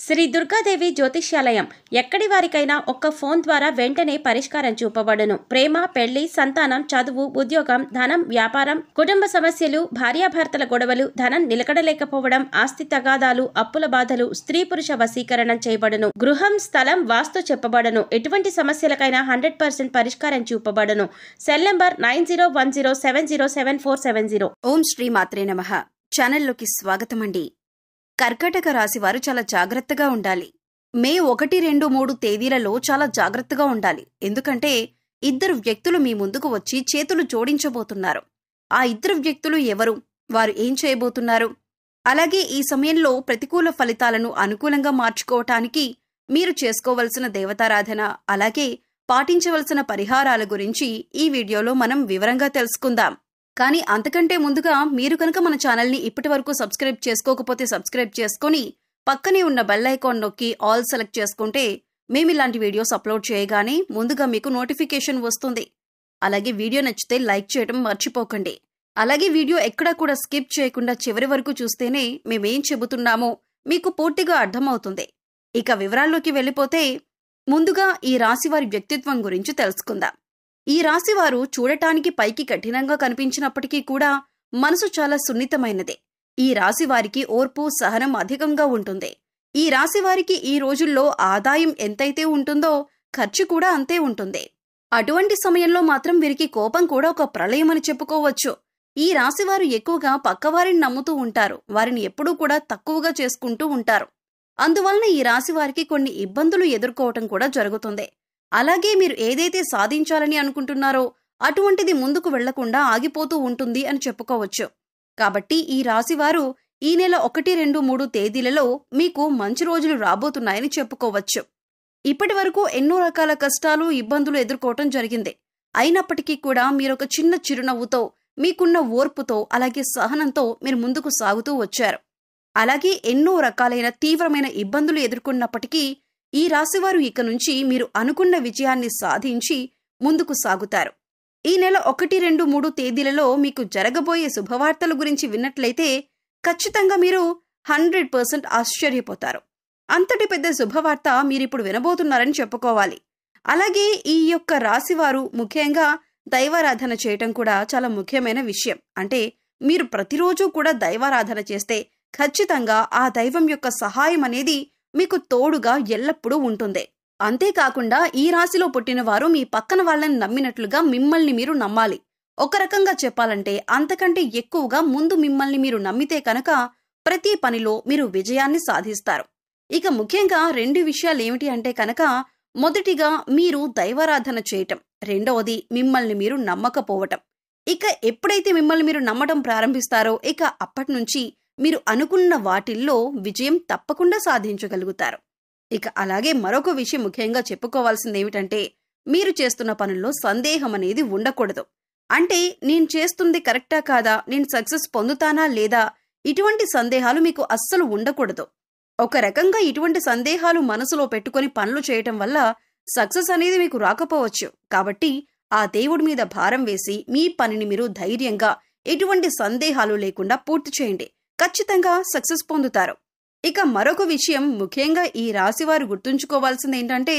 శ్రీ దుర్గాదేవి జ్యోతిష్యాలయం ఎక్కడి వారికైనా ఒక్క ఫోన్ ద్వారా వెంటనే పరిష్కారం చూపబడును. ప్రేమ, పెళ్లి, సంతానం, చదువు, ఉద్యోగం, ధనం, వ్యాపారం, కుటుంబ సమస్యలు, భార్యాభర్తల గొడవలు, ధనం నిలకడలేకపోవడం, ఆస్తి తగాదాలు, అప్పుల బాధలు, స్త్రీ పురుష వశీకరణం చేయబడును. గృహం, స్థలం, వాస్తు చెప్పబడును. ఎటువంటి సమస్యలకైనా 100% పరిష్కారం చూపబడును. Cell number 9010707470. ఓం శ్రీ మాత్రే నమః. ఛానల్లోకి స్వాగతమండి. కర్కాటక రాశి వారు చాలా జాగ్రత్తగా ఉండాలి. మే 1, 2, 3 తేదీలలో చాలా జాగ్రత్తగా ఉండాలి. ఎందుకంటే ఇద్దరు వ్యక్తులు మీ ముందుకు వచ్చి చేతులు జోడించబోతున్నారు. ఆ ఇద్దరు వ్యక్తులు ఎవరు, వారు ఏం చేయబోతున్నారు, అలాగే ఈ సమయంలో ప్రతికూల ఫలితాలను అనుకూలంగా మార్చుకోవటానికి మీరు చేసుకోవలసిన దేవతారాధన, అలాగే పాటించవలసిన పరిహారాల గురించి ఈ వీడియోలో మనం వివరంగా తెలుసుకుందాం. కానీ అంతకంటే ముందుగా మీరు కనుక మన ఛానల్ని ఇప్పటి వరకు సబ్స్క్రైబ్ చేసుకోకపోతే సబ్స్క్రైబ్ చేసుకుని పక్కనే ఉన్న బెల్ ఐకాన్ నొక్కి ఆల్ సెలెక్ట్ చేసుకుంటే మేమిలాంటి వీడియోస్ అప్లోడ్ చేయగానే ముందుగా మీకు నోటిఫికేషన్ వస్తుంది. అలాగే వీడియో నచ్చితే లైక్ చేయడం మర్చిపోకండి. అలాగే వీడియో ఎక్కడా కూడా స్కిప్ చేయకుండా చివరి వరకు చూస్తేనే మేమేం చెబుతున్నామో మీకు పూర్తిగా అర్థమవుతుంది. ఇక వివరాల్లోకి వెళ్ళిపోతే ముందుగా ఈ రాశివారి వ్యక్తిత్వం గురించి తెలుసుకుందాం. ఈ రాశివారు చూడటానికి పైకి కఠినంగా కనిపించినప్పటికీ కూడా మనసు చాలా సున్నితమైనదే. ఈ రాశివారికి ఓర్పు, సహనం అధికంగా ఉంటుంది. ఈ రాశివారికి ఈ రోజుల్లో ఆదాయం ఎంతైతే ఉంటుందో ఖర్చు కూడా అంతే ఉంటుంది. అటువంటి సమయంలో మాత్రం వీరికి కోపం కూడా ఒక ప్రళయమని చెప్పుకోవచ్చు. ఈ రాశివారు ఎక్కువగా పక్కవారిని నమ్ముతూ ఉంటారు. వారిని ఎప్పుడూ కూడా తక్కువగా చేసుకుంటూ ఉంటారు. అందువలన ఈ రాశివారికి కొన్ని ఇబ్బందులు ఎదుర్కోవటం కూడా జరుగుతుంది. అలాగే మీరు ఏదైతే సాధించాలని అనుకుంటున్నారో అటువంటిది ముందుకు వెళ్లకుండా ఆగిపోతూ ఉంటుంది అని చెప్పుకోవచ్చు. కాబట్టి ఈ రాశివారు ఈ నెల 1, 2, 3 తేదీలలో మీకు మంచి రోజులు రాబోతున్నాయని చెప్పుకోవచ్చు. ఇప్పటి వరకు ఎన్నో రకాల కష్టాలు, ఇబ్బందులు ఎదుర్కోవటం జరిగింది. అయినప్పటికీ కూడా మీరొక చిన్న చిరునవ్వుతో, మీకున్న ఓర్పుతో, అలాగే సహనంతో మీరు ముందుకు సాగుతూ వచ్చారు. అలాగే ఎన్నో రకాలైన తీవ్రమైన ఇబ్బందులు ఎదుర్కొన్నప్పటికీ ఈ రాశివారు ఇక నుంచి మీరు అనుకున్న విజయాన్ని సాధించి ముందుకు సాగుతారు. ఈ నెల 1, 2, 3 తేదీలలో మీకు జరగబోయే శుభవార్తల గురించి విన్నట్లయితే ఖచ్చితంగా మీరు 100% ఆశ్చర్యపోతారు. అంతటి పెద్ద శుభవార్త మీరిప్పుడు వినబోతున్నారని చెప్పుకోవాలి. అలాగే ఈ యొక్క రాశివారు ముఖ్యంగా దైవారాధన చేయటం కూడా చాలా ముఖ్యమైన విషయం. అంటే మీరు ప్రతిరోజు కూడా దైవారాధన చేస్తే ఖచ్చితంగా ఆ దైవం యొక్క సహాయం అనేది మీకు తోడుగా ఎల్లప్పుడూ ఉంటుంది. అంతేకాకుండా ఈ రాశిలో పుట్టిన వారు మీ పక్కన వాళ్ళని నమ్మినట్లుగా మిమ్మల్ని మీరు నమ్మాలి. ఒక రకంగా చెప్పాలంటే అంతకంటే ఎక్కువగా ముందు మిమ్మల్ని మీరు నమ్మితే కనుక ప్రతి పనిలో మీరు విజయాన్ని సాధిస్తారు. ఇక ముఖ్యంగా 2 విషయాలు ఏమిటి అంటే కనుక మొదటిగా మీరు దైవారాధన చేయటం, రెండవది మిమ్మల్ని మీరు నమ్మకపోవటం. ఇక ఎప్పుడైతే మిమ్మల్ని మీరు నమ్మటం ప్రారంభిస్తారో ఇక అప్పటి నుంచి మీరు అనుకున్న వాటిల్లో విజయం తప్పకుండా సాధించగలుగుతారు. ఇక అలాగే మరొక విషయం ముఖ్యంగా చెప్పుకోవాల్సింది ఏమిటంటే మీరు చేస్తున్న పనుల్లో సందేహం అనేది ఉండకూడదు. అంటే నేను చేస్తుంది కరెక్టా కాదా, నేను సక్సెస్ పొందుతానా లేదా, ఇటువంటి సందేహాలు మీకు అస్సలు ఉండకూడదు. ఒక రకంగా ఇటువంటి సందేహాలు మనసులో పెట్టుకొని పనులు చేయటం వల్ల సక్సెస్ అనేది మీకు రాకపోవచ్చు. కాబట్టి ఆ దేవుడి మీద భారం వేసి మీ పనిని మీరు ధైర్యంగా ఎటువంటి సందేహాలు లేకుండా పూర్తి చేయండి. ఖచ్చితంగా సక్సెస్ పొందుతారు. ఇక మరొక విషయం ముఖ్యంగా ఈ రాశివారు గుర్తుంచుకోవాల్సింది ఏంటంటే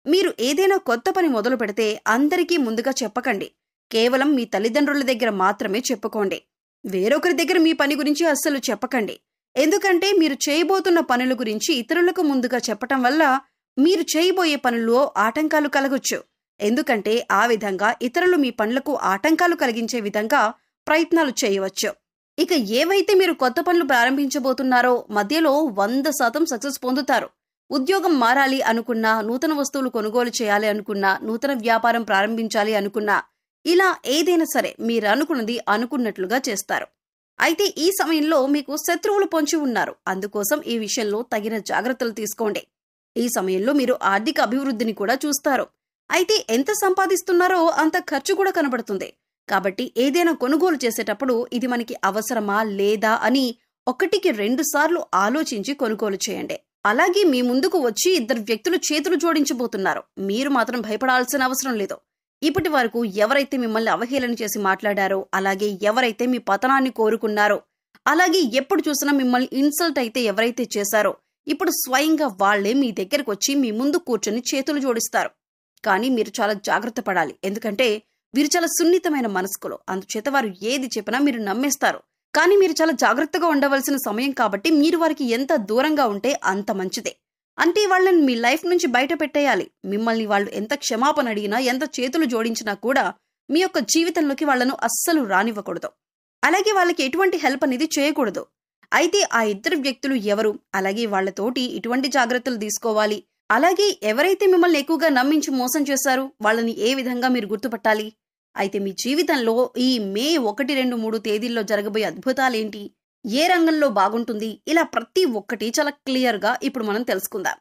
మీరు ఏదైనా కొత్త పని మొదలు పెడితే అందరికీ ముందుగా చెప్పకండి. కేవలం మీ తల్లిదండ్రుల దగ్గర మాత్రమే చెప్పుకోండి. వేరొకరి దగ్గర మీ పని గురించి అస్సలు చెప్పకండి. ఎందుకంటే మీరు చేయబోతున్న పనుల గురించి ఇతరులకు ముందుగా చెప్పటం వల్ల మీరు చేయబోయే పనుల్లో ఆటంకాలు కలగొచ్చు. ఎందుకంటే ఆ విధంగా ఇతరులు మీ పనులకు ఆటంకాలు కలిగించే విధంగా ప్రయత్నాలు చేయవచ్చు. ఇక ఏవైతే మీరు కొత్త పనులు ప్రారంభించబోతున్నారో మధ్యలో 100% సక్సెస్ పొందుతారు. ఉద్యోగం మారాలి అనుకున్నా, నూతన వస్తువులు కొనుగోలు చేయాలి అనుకున్నా, నూతన వ్యాపారం ప్రారంభించాలి అనుకున్నా, ఇలా ఏదైనా సరే మీరు అనుకున్నది అనుకున్నట్లుగా చేస్తారు. అయితే ఈ సమయంలో మీకు శత్రువులు పొంచి ఉన్నారు. అందుకోసం ఈ విషయంలో తగిన జాగ్రత్తలు తీసుకోండి. ఈ సమయంలో మీరు ఆర్థిక అభివృద్ధిని కూడా చూస్తారు. అయితే ఎంత సంపాదిస్తున్నారో అంత ఖర్చు కూడా కనబడుతుంది. కాబట్టి ఏదైనా కొనుగోలు చేసేటప్పుడు ఇది మనకి అవసరమా లేదా అని 1కి 2 సార్లు ఆలోచించి కొనుగోలు చేయండి. అలాగే మీ ముందుకు వచ్చి ఇద్దరు వ్యక్తులు చేతులు జోడించబోతున్నారు. మీరు మాత్రం భయపడాల్సిన అవసరం లేదు. ఇప్పటి వరకు ఎవరైతే మిమ్మల్ని అవహేళన చేసి మాట్లాడారో, అలాగే ఎవరైతే మీ పతనాన్ని కోరుకున్నారో, అలాగే ఎప్పుడు చూసినా మిమ్మల్ని ఇన్సల్ట్ అయితే ఎవరైతే చేశారో ఇప్పుడు స్వయంగా వాళ్లే మీ దగ్గరకు వచ్చి మీ ముందు కూర్చొని చేతులు జోడిస్తారు. కానీ మీరు చాలా జాగ్రత్త పడాలి. ఎందుకంటే వీరు చాలా సున్నితమైన మనస్కులు. అందుచేత వారు ఏది చెప్పినా మీరు నమ్మేస్తారు. కానీ మీరు చాలా జాగ్రత్తగా ఉండవలసిన సమయం కాబట్టి మీరు వారికి ఎంత దూరంగా ఉంటే అంత మంచిదే. అంటే వాళ్ళని మీ లైఫ్ నుంచి బయట పెట్టేయాలి. మిమ్మల్ని వాళ్ళు ఎంత క్షమాపణ అడిగినా, ఎంత చేతులు జోడించినా కూడా మీ యొక్క జీవితంలోకి వాళ్లను అస్సలు రానివ్వకూడదు. అలాగే వాళ్ళకి ఎటువంటి హెల్ప్ అనేది చేయకూడదు. అయితే ఆ ఇద్దరు వ్యక్తులు ఎవరు, అలాగే వాళ్లతోటి ఇటువంటి జాగ్రత్తలు తీసుకోవాలి, అలాగే ఎవరైతే మిమ్మల్ని ఎక్కువగా నమ్మించి మోసం చేశారో వాళ్ళని ఏ విధంగా మీరు గుర్తుపట్టాలి? అయితే మీ జీవితంలో ఈ మే 1, 2, 3 తేదీల్లో జరగబోయే అద్భుతాలేంటి, ఏ రంగంలో బాగుంటుంది, ఇలా ప్రతి ఒక్కటి చాలా క్లియర్గా ఇప్పుడు మనం తెలుసుకుందాం.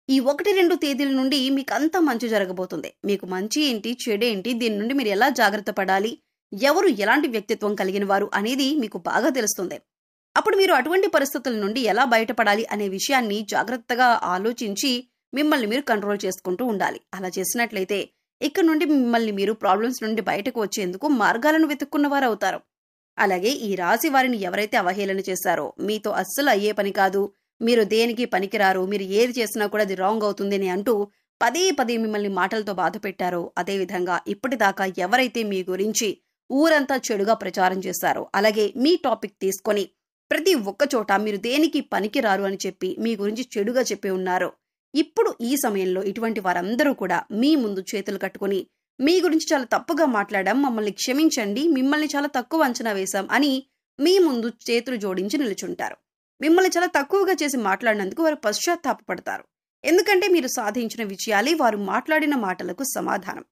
ఈ 1, 2 తేదీల నుండి మీకు అంతా మంచి జరగబోతుంది. మీకు మంచి ఏంటి, చెడేంటి, దీని నుండి మీరు ఎలా జాగ్రత్త పడాలి, ఎవరు ఎలాంటి వ్యక్తిత్వం కలిగిన వారు అనేది మీకు బాగా తెలుస్తుంది. అప్పుడు మీరు అటువంటి పరిస్థితుల నుండి ఎలా బయటపడాలి అనే విషయాన్ని జాగ్రత్తగా ఆలోచించి మిమ్మల్ని మీరు కంట్రోల్ చేసుకుంటూ ఉండాలి. అలా చేసినట్లయితే ఇక్కడ నుండి మిమ్మల్ని మీరు ప్రాబ్లమ్స్ నుండి బయటకు వచ్చేందుకు మార్గాలను వెతుక్కున్నవారు అవుతారు. అలాగే ఈ రాశి వారిని ఎవరైతే అవహేళన చేశారో, మీతో అస్సలు అయ్యే పని కాదు, మీరు దేనికి పనికిరారు, మీరు ఏది చేసినా కూడా అది రాంగ్ అవుతుంది అని అంటూ పదే పదే మిమ్మల్ని మాటలతో బాధ పెట్టారో, అదేవిధంగా ఇప్పటిదాకా ఎవరైతే మీ గురించి ఊరంతా చెడుగా ప్రచారం చేశారో, అలాగే మీ టాపిక్ తీసుకొని ప్రతి ఒక్క చోట మీరు దేనికి పనికిరారు అని చెప్పి మీ గురించి చెడుగా చెప్పి ఉన్నారో, ఇప్పుడు ఈ సమయంలో ఇటువంటి వారందరూ కూడా మీ ముందు చేతులు కట్టుకుని మీ గురించి చాలా తప్పుగా మాట్లాడాం, మమ్మల్ని క్షమించండి, మిమ్మల్ని చాలా తక్కువ అంచనా వేశాం అని మీ ముందు చేతులు జోడించి నిలుచుంటారు. మిమ్మల్ని చాలా తక్కువగా చేసి మాట్లాడినందుకు వారు పశ్చాత్తాపపడతారు. ఎందుకంటే మీరు సాధించిన విజయాలే వారు మాట్లాడిన మాటలకు సమాధానం.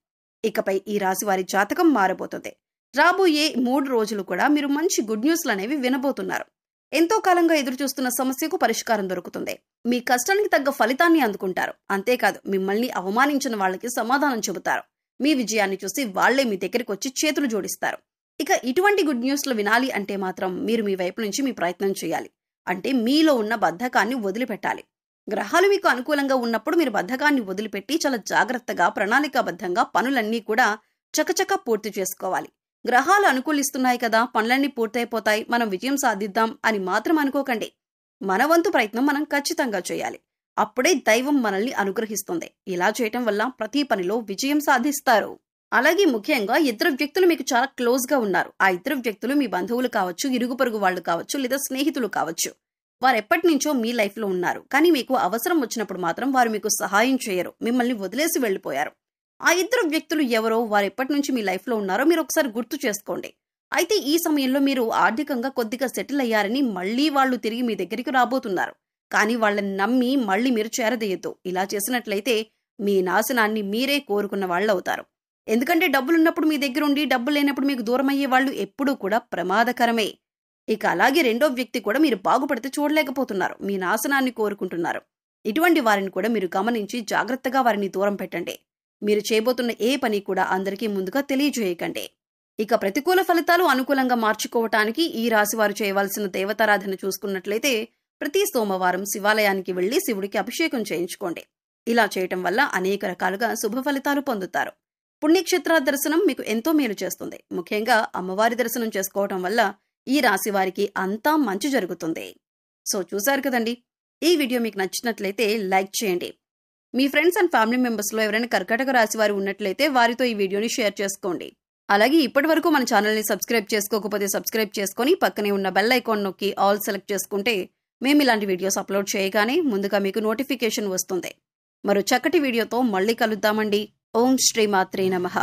ఇకపై ఈ రాశి వారి జాతకం మారబోతుంది. రాబోయే 3 రోజులు కూడా మీరు మంచి గుడ్ న్యూస్లు అనేవి వినబోతున్నారు. ఎంతో కాలంగా ఎదురుచూస్తున్న సమస్యకు పరిష్కారం దొరుకుతుంది. మీ కష్టానికి తగ్గ ఫలితాన్ని అందుకుంటారు. అంతేకాదు, మిమ్మల్ని అవమానించిన వాళ్ళకి సమాధానం చెబుతారు. మీ విజయాన్ని చూసి వాళ్లే మీ దగ్గరికి వచ్చి చేతులు జోడిస్తారు. ఇక ఇటువంటి గుడ్ న్యూస్లు వినాలి అంటే మాత్రం మీరు మీ వైపు నుంచి మీ ప్రయత్నం చేయాలి. అంటే మీలో ఉన్న బద్ధకాన్ని వదిలిపెట్టాలి. గ్రహాలు మీకు అనుకూలంగా ఉన్నప్పుడు మీరు బద్ధకాన్ని వదిలిపెట్టి చాలా జాగ్రత్తగా ప్రణాళికాబద్ధంగా పనులన్నీ కూడా చకచక పూర్తి చేసుకోవాలి. గ్రహాలు అనుకూలిస్తున్నాయి కదా, పనులన్నీ పూర్తయిపోతాయి, మనం విజయం సాధిద్దాం అని మాత్రం అనుకోకండి. మన వంతు ప్రయత్నం మనం ఖచ్చితంగా చేయాలి. అప్పుడే దైవం మనల్ని అనుగ్రహిస్తుంది. ఇలా చేయటం వల్ల ప్రతి పనిలో విజయం సాధిస్తారు. అలాగే ముఖ్యంగా ఇద్దరు వ్యక్తులు మీకు చాలా క్లోజ్ గా ఉన్నారు. ఆ ఇద్దరు వ్యక్తులు మీ బంధువులు కావచ్చు, ఇరుగు పొరుగు వాళ్ళు కావచ్చు, లేదా స్నేహితులు కావచ్చు. వారు ఎప్పటి నుంచో మీ లైఫ్ లో ఉన్నారు. కానీ మీకు అవసరం వచ్చినప్పుడు మాత్రం వారు మీకు సహాయం చేయరు, మిమ్మల్ని వదిలేసి వెళ్లిపోయారు. ఆ ఇద్దరు వ్యక్తులు ఎవరో, వారు ఎప్పటి నుంచి మీ లైఫ్ లో ఉన్నారో మీరు ఒకసారి గుర్తు చేసుకోండి. అయితే ఈ సమయంలో మీరు ఆర్థికంగా కొద్దిగా సెటిల్ అయ్యారని మళ్లీ వాళ్ళు తిరిగి మీ దగ్గరికి రాబోతున్నారు. కానీ వాళ్ళని నమ్మి మళ్లీ మీరు చేరదీయద్దు. ఇలా చేసినట్లయితే మీ నాశనాన్ని మీరే కోరుకున్న వాళ్ళు అవుతారు. ఎందుకంటే డబ్బులున్నప్పుడు మీ దగ్గర ఉండి డబ్బు లేనప్పుడు మీకు దూరం అయ్యే వాళ్ళు ఎప్పుడూ కూడా ప్రమాదకరమే. ఇక అలాగే రెండో వ్యక్తి కూడా మీరు బాగుపడితే చూడలేకపోతున్నారు, మీ నాశనాన్ని కోరుకుంటున్నారు. ఇటువంటి వారిని కూడా మీరు గమనించి జాగ్రత్తగా వారిని దూరం పెట్టండి. మీరు చేయబోతున్న ఏ పని కూడా అందరికీ ముందుగా తెలియజేయకండి. ఇక ప్రతికూల ఫలితాలు అనుకూలంగా మార్చుకోవటానికి ఈ రాశి వారు చేయవలసిన దేవతారాధన చూసుకున్నట్లయితే ప్రతి సోమవారం శివాలయానికి వెళ్లి శివుడికి అభిషేకం చేయించుకోండి. ఇలా చేయటం వల్ల అనేక రకాలుగా శుభ ఫలితాలు పొందుతారు. పుణ్యక్షేత్ర దర్శనం మీకు ఎంతో మేలు చేస్తుంది. ముఖ్యంగా అమ్మవారి దర్శనం చేసుకోవటం వల్ల ఈ రాశి వారికి అంతా మంచి జరుగుతుంది. సో చూశారు కదండి, ఈ వీడియో మీకు నచ్చినట్లయితే లైక్ చేయండి. మీ ఫ్రెండ్స్ అండ్ ఫ్యామిలీ మెంబర్స్ లో ఎవరైనా కర్కాటక రాశి వారు ఉన్నట్లయితే వారితో ఈ వీడియోని షేర్ చేసుకోండి. అలాగే ఇప్పటి వరకు మన ఛానల్ని సబ్స్క్రైబ్ చేసుకోకపోతే సబ్స్క్రైబ్ చేసుకొని పక్కనే ఉన్న బెల్ ఐకాన్ నొక్కి ఆల్ సెలెక్ట్ చేసుకుంటే మేము ఇలాంటి వీడియోస్ అప్లోడ్ చేయగానే ముందుగా మీకు నోటిఫికేషన్ వస్తుంది. మరో చక్కటి వీడియోతో మళ్ళీ కలుద్దామండి. ఓం శ్రీ మాత్రే నమః.